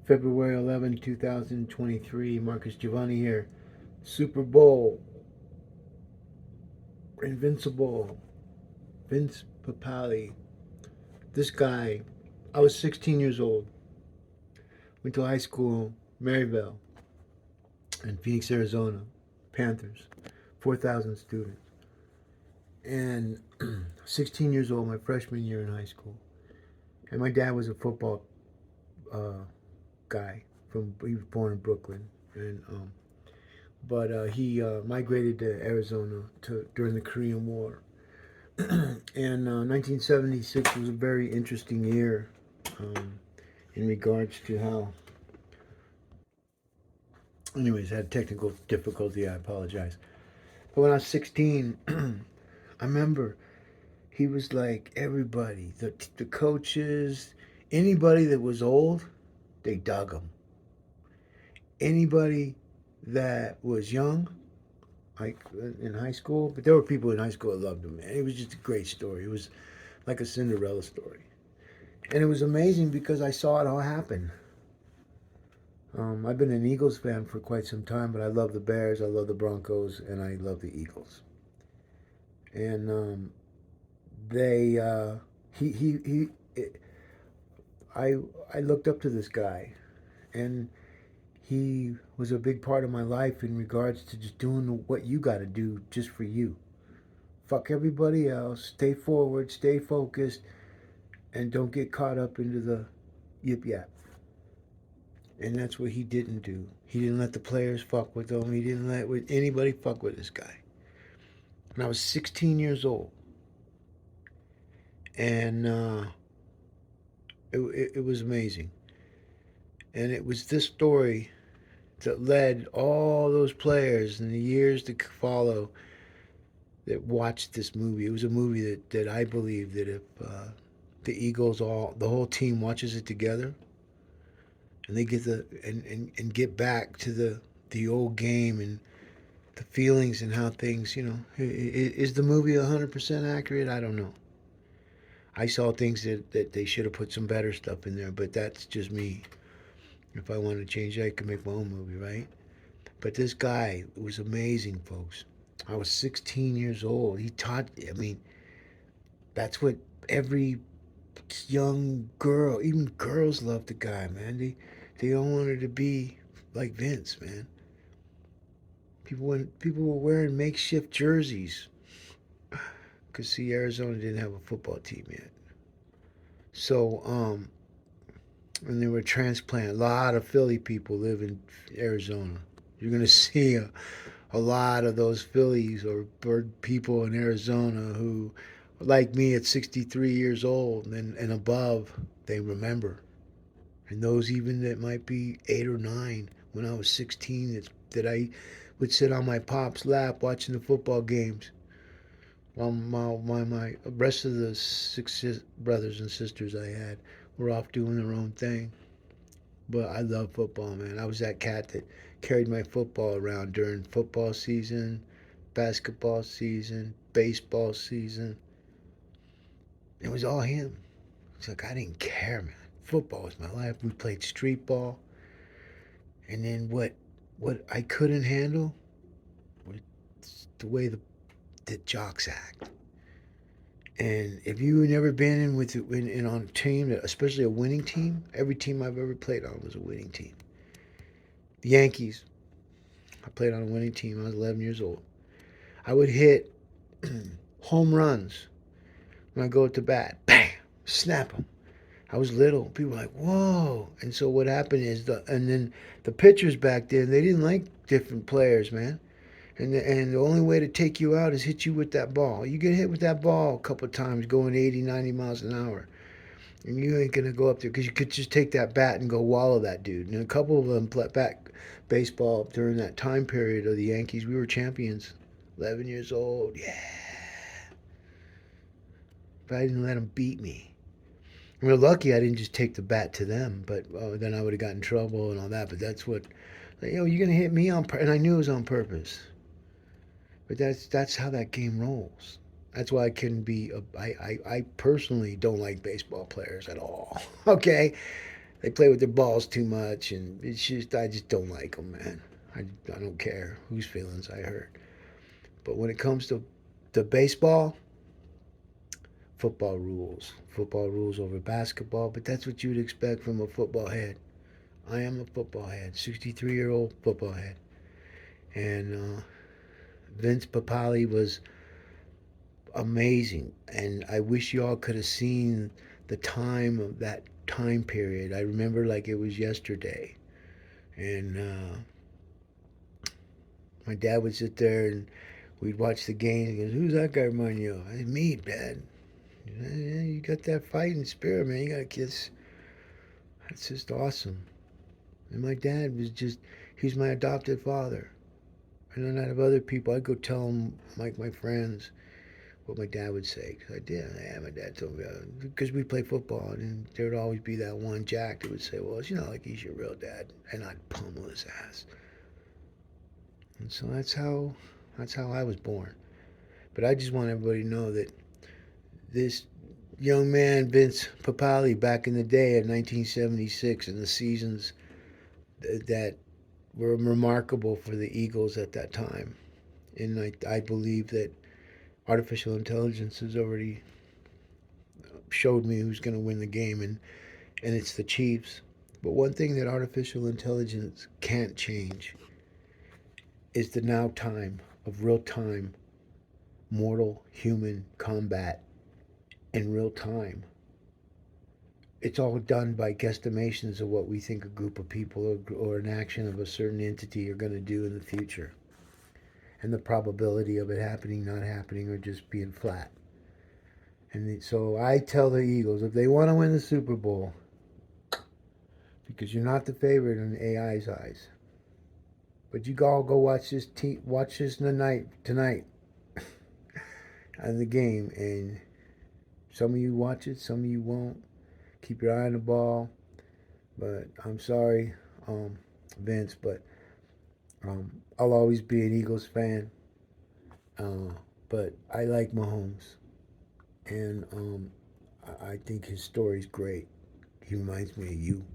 February 11, 2023. Marcus Giovanni here. Super Bowl. Invincible. Vince Papale. This guy, I was 16 years old. Went to high school, Maryville, in Phoenix, Arizona. Panthers. 4,000 students. And 16 years old, my freshman year in high school. And my dad was a football guy. He was born in Brooklyn. But he migrated to Arizona during the Korean War. And 1976 was a very interesting year in regards to how. Anyways, I had technical difficulty. I apologize. But when I was 16, I remember he was like everybody, the coaches, anybody that was old, they dug him. Anybody that was young, like in high school, but there were people in high school that loved him. Man, it was just a great story. It was like a Cinderella story, and it was amazing because I saw it all happen. I've been an Eagles fan for quite some time, but I love the Bears, I love the Broncos, and I love the Eagles. And they, he I, I looked up to this guy, and he was a big part of my life in regards to just doing what you got to do just for you. Fuck everybody else. Stay forward. Stay focused, and don't get caught up into the yip yap. And that's what he didn't do. He didn't let the players fuck with him. He didn't let anybody fuck with this guy. And I was 16 years old, and it was amazing. And it was this story that led all those players in the years to follow that watched this movie. It was a movie that I believe that if the Eagles, the whole team watches it together, and they get and get back to the old game and the feelings and how things, is the movie 100% accurate? I don't know. I saw things that they should have put some better stuff in there, but that's just me. If I want to change that, I can make my own movie, right? But this guy was amazing, folks. I was 16 years old. He taught, I mean, that's what every young girl, even girls love the guy, man. They all wanted to be like Vince, man. People were wearing makeshift jerseys because see, Arizona didn't have a football team yet. So, and they were transplant. A lot of Philly people live in Arizona. You're gonna see a lot of those Phillies or bird people in Arizona who, like me at 63 years old and above, they remember. And those even that might be 8 or 9 when I was 16 that I would sit on my pop's lap watching the football games while my rest of the 6 brothers and sisters I had were off doing their own thing. But I love football, man. I was that cat that carried my football around during football season, basketball season, baseball season. It was all him. It's like I didn't care, man. Football was my life. We played street ball, and then what I couldn't handle was the way the jocks act. And if you had never been in on a team, especially a winning team, every team I've ever played on was a winning team. The Yankees, I played on a winning team. I was 11 years old. I would hit home runs when I go to bat. Bang! Snap them. I was little. People were like, whoa. And so what happened is, and then the pitchers back then, they didn't like different players, man. And the only way to take you out is hit you with that ball. You get hit with that ball a couple of times going 80, 90 miles an hour. And you ain't going to go up there because you could just take that bat and go wallow that dude. And a couple of them played back baseball during that time period of the Yankees. We were champions. 11 years old. Yeah. But I didn't let them beat me. We were lucky I didn't just take the bat to them, but then I would have gotten in trouble and all that. But that's what, you're going to hit me on purpose. And I knew it was on purpose. But that's how that game rolls. That's why I couldn't be. I personally don't like baseball players at all. Okay, They play with their balls too much, and I just don't like them, man. I don't care whose feelings I hurt. But when it comes to the baseball, football rules. Football rules over basketball, but that's what you'd expect from a football head. I am a football head, 63-year-old football head. And Vince Papale was amazing. And I wish y'all could have seen the time of that time period. I remember like it was yesterday. And my dad would sit there and we'd watch the games. He goes, "Who's that guy remind you of?" I said, "Me, Dad." Yeah, you got that fighting spirit, man. You got kids. That's just awesome. And my dad was just, he was my adopted father. I don't have other people. I'd go tell them, like my friends, what my dad would say. Because I did. Yeah, my dad told me. Because we play football, and there would always be that one Jack that would say, "Well, it's not like he's your real dad." And I'd pummel his ass. And so that's how I was born. But I just want everybody to know that this young man, Vince Papale, back in the day in 1976, and the seasons that were remarkable for the Eagles at that time. And I believe that artificial intelligence has already showed me who's going to win the game, and it's the Chiefs. But one thing that artificial intelligence can't change is the now time of real time mortal human combat in real time. It's all done by guesstimations of what we think a group of people or an action of a certain entity are going to do in the future, and the probability of it happening, not happening, or just being flat. And so I tell the Eagles, if they want to win the Super Bowl, because you're not the favorite in AI's eyes, but you all go watch this tonight, on the game, and some of you watch it, some of you won't. Keep your eye on the ball. But I'm sorry, Vince, but I'll always be an Eagles fan. Uh, but I like Mahomes, and I think his story's great. He reminds me of you.